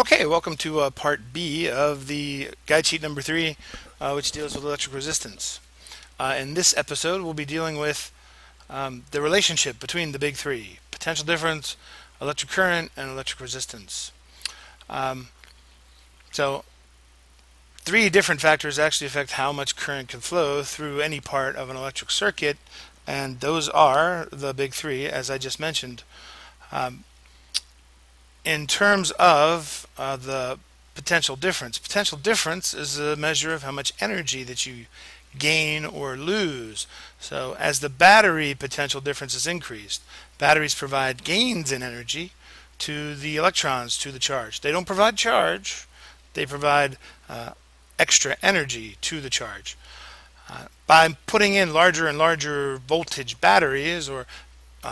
Okay, welcome to part B of the guide sheet number 3, which deals with electric resistance. In this episode, we'll be dealing with the relationship between the big three: potential difference, electric current, and electric resistance. So, three different factors actually affect how much current can flow through any part of an electric circuit, and those are the big three, as I just mentioned. In terms of the potential difference is a measure of how much energy that you gain or lose. So as the battery potential difference is increased, batteries provide gains in energy to the electrons, to the charge. They don't provide charge, they provide extra energy to the charge. By putting in larger and larger voltage batteries, or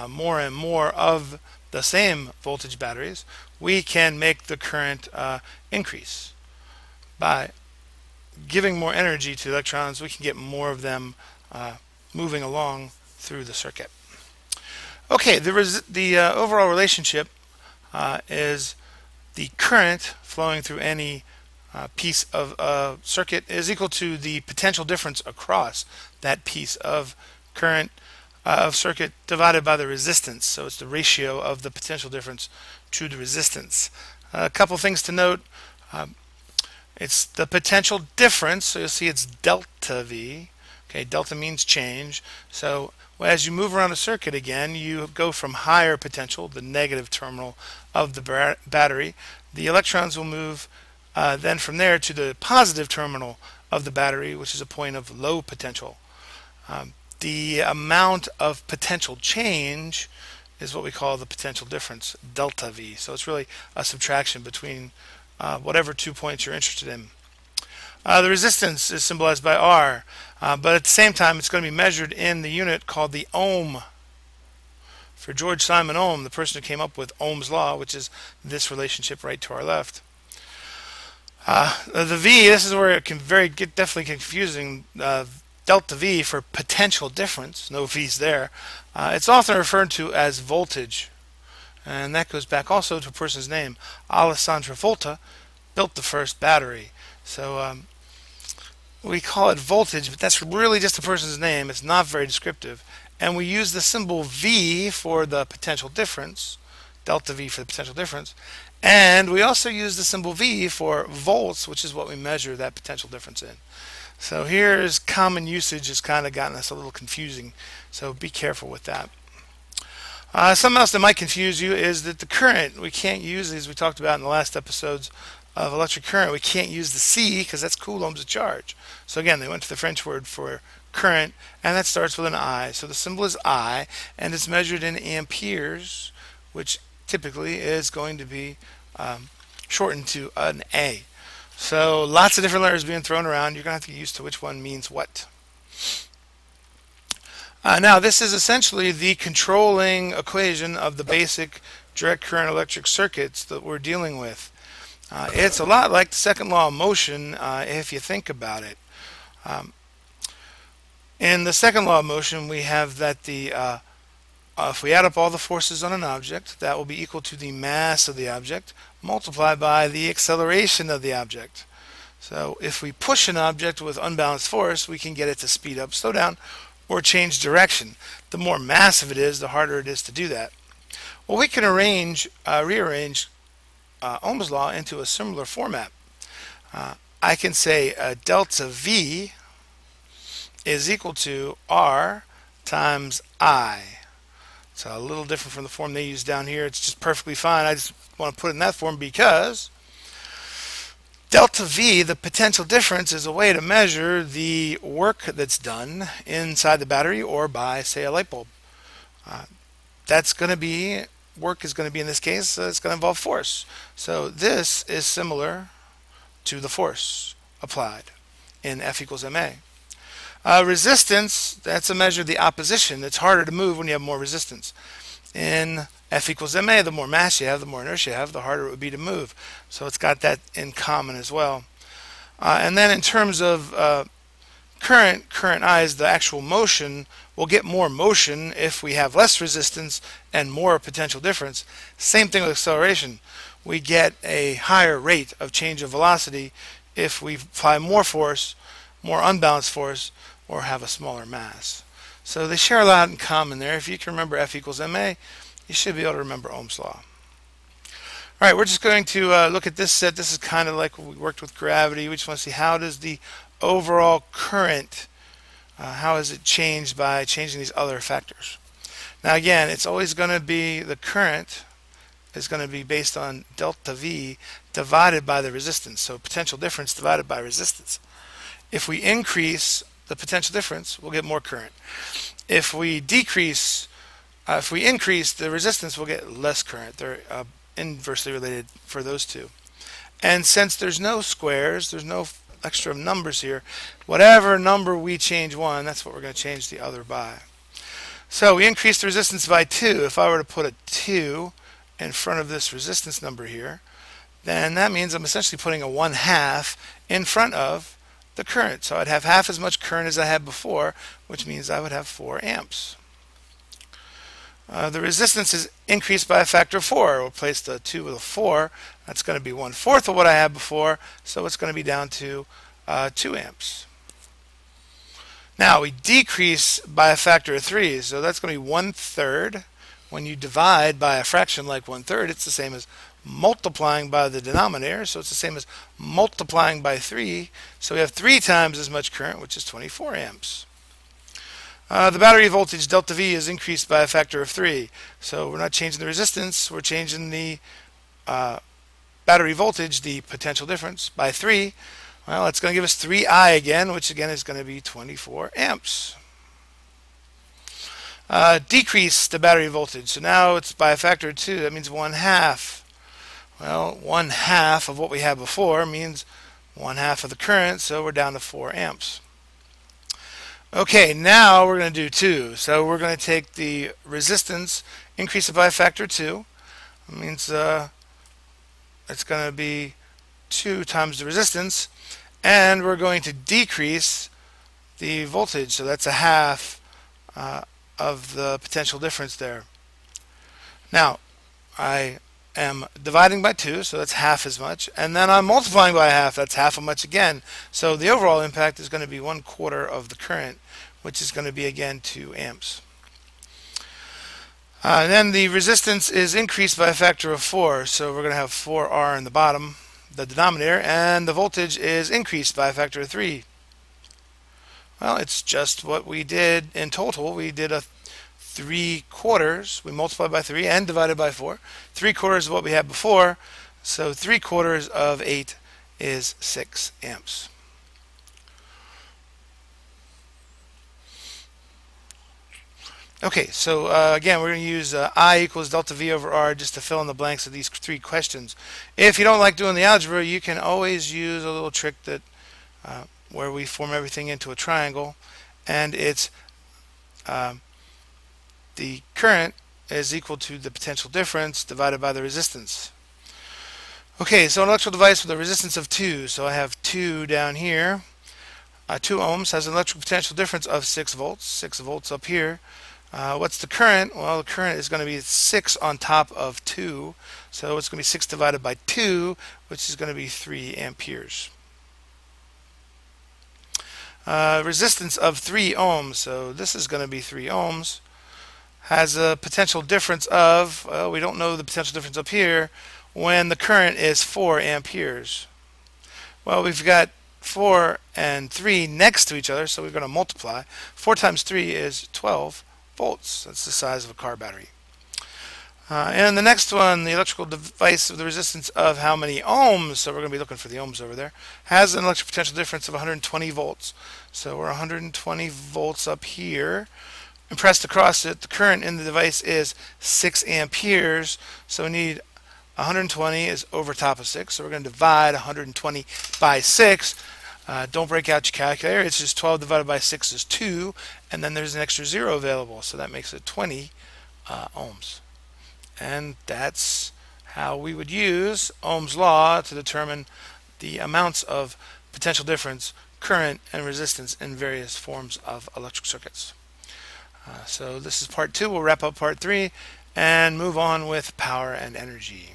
more and more of the same voltage batteries, we can make the current increase. By giving more energy to electrons, we can get more of them moving along through the circuit. Okay, the overall relationship is the current flowing through any piece of a circuit is equal to the potential difference across that piece of current of circuit divided by the resistance. So it's the ratio of the potential difference to the resistance. A couple things to note. It's the potential difference, so you'll see it's delta V. Okay, delta means change. So as you move around a circuit again, you go from higher potential, the negative terminal of the battery. The electrons will move then from there to the positive terminal of the battery, which is a point of low potential. The amount of potential change is what we call the potential difference, delta V. So it's really a subtraction between whatever 2 points you're interested in. The resistance is symbolized by R, but at the same time it's going to be measured in the unit called the ohm. For George Simon Ohm, the person who came up with Ohm's law, which is this relationship right to our left. The V, this is where it can get definitely confusing. Delta V for potential difference, no V's there. It's often referred to as voltage, and that goes back also to a person's name. Alessandro Volta built the first battery, so we call it voltage, but that's really just a person's name. It's not very descriptive, and we use the symbol V for the potential difference, delta V for the potential difference, and we also use the symbol V for volts, which is what we measure that potential difference in. So here's common usage has kind of gotten us a little confusing, so be careful with that. Something else that might confuse you is that the current, we can't use, as we talked about in the last episodes of electric current, we can't use the C because that's coulombs of charge. So again, they went to the French word for current, and that starts with an I. So the symbol is I, and it's measured in amperes, which typically is going to be shortened to an A. So lots of different letters being thrown around. You're going to have to get used to which one means what. Now this is essentially the controlling equation of the basic direct current electric circuits that we're dealing with. It's a lot like the second law of motion if you think about it. In the second law of motion, we have that if we add up all the forces on an object, that will be equal to the mass of the object multiplied by the acceleration of the object. So if we push an object with unbalanced force, we can get it to speed up, slow down, or change direction. The more massive it is, the harder it is to do that. Well, we can rearrange Ohm's law into a similar format. I can say delta V is equal to R times I. It's a little different from the form they use down here. It's just perfectly fine. I just want to put it in that form because delta V, the potential difference, is a way to measure the work that's done inside the battery or by, say, a light bulb. That's going to be, work is going to be, in this case, it's going to involve force. So this is similar to the force applied in F equals ma. Resistance, that's a measure of the opposition. It's harder to move when you have more resistance. In F equals ma, the more mass you have, the more inertia you have, the harder it would be to move. So it's got that in common as well. And then in terms of current I is the actual motion. We'll get more motion if we have less resistance and more potential difference. Same thing with acceleration. we get a higher rate of change of velocity if we apply more force, more unbalanced force, or have a smaller mass. So they share a lot in common there. If you can remember F equals ma, you should be able to remember Ohm's law. All right, we're just going to look at this set. This is kind of like when we worked with gravity. We just want to see how does the overall current, how is it changed by changing these other factors. Now again, it's always going to be the current is going to be based on delta V divided by the resistance. So potential difference divided by resistance. If we increase the potential difference, we'll get more current. If we increase the resistance, we'll get less current. They're inversely related for those two. And since there's no squares, there's no extra numbers here, whatever number we change one, that's what we're going to change the other by. So we increase the resistance by 2. If I were to put a 2 in front of this resistance number here, then that means I'm essentially putting a 1/2 in front of the current. So I'd have half as much current as I had before, which means I would have 4 amps. The resistance is increased by a factor of 4. We'll replace the 2 with a 4. That's going to be 1/4 of what I had before, so it's going to be down to 2 amps. Now we decrease by a factor of 3, so that's going to be 1/3. When you divide by a fraction like 1/3, it's the same as multiplying by the denominator, so it's the same as multiplying by 3. So we have 3 times as much current, which is 24 amps. The battery voltage delta V is increased by a factor of 3. So we're not changing the resistance, we're changing the battery voltage, the potential difference, by 3. Well, it's going to give us 3I again, which again is going to be 24 amps. Decrease the battery voltage. So now it's by a factor of 2. That means 1/2. Well, 1/2 of what we had before means 1/2 of the current, so we're down to 4 amps. Okay, now we're going to do 2. So we're going to take the resistance, increase it by a factor of 2. That means it's going to be 2 times the resistance. And we're going to decrease the voltage. So that's a half of the potential difference there. Now, I am dividing by 2, so that's half as much. And then I'm multiplying by half, that's half as much again. So the overall impact is going to be 1/4 of the current, which is going to be again 2 amps. Then the resistance is increased by a factor of 4, so we're going to have 4R in the bottom, the denominator, and the voltage is increased by a factor of 3. Well, it's just what we did in total. We did a 3/4. We multiplied by 3 and divided by 4. 3/4 of what we had before, so 3/4 of 8 is 6 amps. Okay, so again, we're going to use I equals delta V over R just to fill in the blanks of these 3 questions. If you don't like doing the algebra, you can always use a little trick that where we form everything into a triangle, and it's the current is equal to the potential difference divided by the resistance. Okay, so an electrical device with a resistance of 2, so I have 2 down here. 2 ohms has an electrical potential difference of 6 volts, 6 volts up here. What's the current? Well, the current is going to be 6 on top of 2, so it's going to be 6 divided by 2, which is going to be 3 amperes. Resistance of 3 ohms, so this is going to be 3 ohms, has a potential difference of, well, we don't know the potential difference up here, when the current is 4 amperes. Well, we've got 4 and 3 next to each other, so we're going to multiply. 4 times 3 is 12 volts. That's the size of a car battery. And the next one, the electrical device with the resistance of how many ohms, so we're going to be looking for the ohms over there, has an electric potential difference of 120 volts. So we're 120 volts up here. And pressed across it, the current in the device is 6 amperes. So we need 120 is over top of 6. So we're going to divide 120 by 6. Don't break out your calculator. It's just 12 divided by 6 is 2. And then there's an extra 0 available. So that makes it 20 ohms. And that's how we would use Ohm's law to determine the amounts of potential difference, current, and resistance in various forms of electric circuits. So this is part 2. We'll wrap up part 3 and move on with power and energy.